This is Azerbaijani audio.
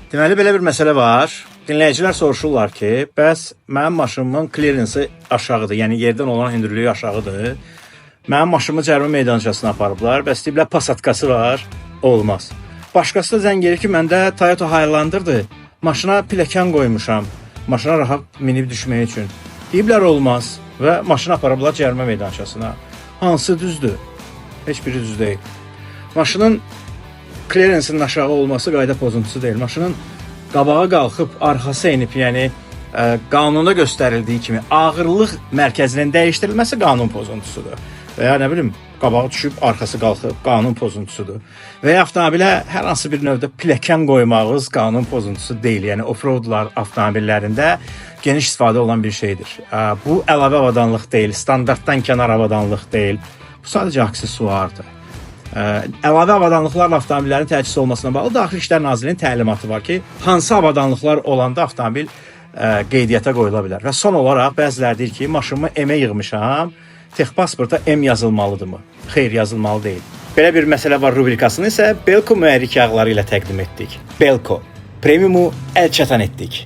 Deməli, belə bir məsələ var. Dinləyicilər soruşurlar ki, bəs mənim maşınımın clearance'ı aşağıdır, yəni yerdən olan hündürlüyü aşağıdır. Mənim maşınımı cərimə meydançasına aparıblar, bəs deyiblər pasatkası var, olmaz. Başqası da zəng gelir ki, məndə Toyota Highlander'dır, maşına pilləkən qoymuşam, maşına rahat minib düşmək üçün. Deyiblər olmaz və maşını aparıblar cərimə meydançasına. Hansı düzdür? Heç biri düz deyil. Maşının clearance'ın aşağı olması qayda pozuntusu deyil. Maşının qabağa qalxıb, arxası enib, yəni qanunda göstərildiyi kimi ağırlıq mərkəzinin dəyişdirilməsi qanun pozuntusudur. Və ya nə bilim, qabağı düşüb, arxası qalxıb, qanun pozuntusudur. Və ya avtomobilə hər hansı bir növdə pilləkən qoymağınız qanun pozuntusu deyil. Yəni off-roadlar avtomobillərində geniş istifadə olan bir şeydir. Bu əlavə avadanlıq deyil, standartdan kənar avadanlıq deyil. Bu sadəcə aksesuardır. Əlavə avadanlıqlarla avtomobillərin təchizat olmasına bağlı Daxili İşlər Nazirliyinin təlimatı var ki, hansı avadanlıqlar olanda avtomobil qeydiyyata qoyula bilər. Və son olaraq bəziləri deyir ki, maşınımı M-ə yığmışam, texpasporta M yazılmalıdırmı? Xeyr, yazılmalı deyil. Belə bir məsələ var rubrikasını isə Belko mühərrik yağları ilə təqdim etdik. Belko, premiumu əl çatan etdik.